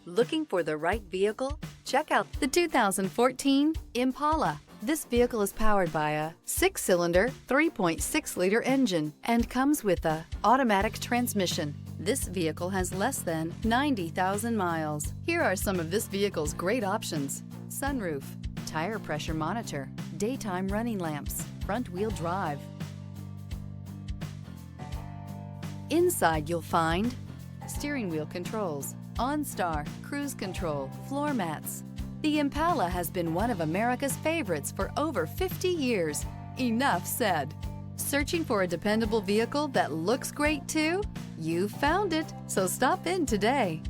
Looking for the right vehicle? Check out the 2014 Impala. This vehicle is powered by a 6-cylinder, 3.6-liter engine and comes with a automatic transmission. This vehicle has less than 90,000 miles. Here are some of this vehicle's great options: sunroof, tire pressure monitor, daytime running lamps, front-wheel drive. Inside you'll find steering wheel controls, OnStar, cruise control, floor mats. The Impala has been one of America's favorites for over 50 years. Enough said. Searching for a dependable vehicle that looks great too? You found it, so stop in today.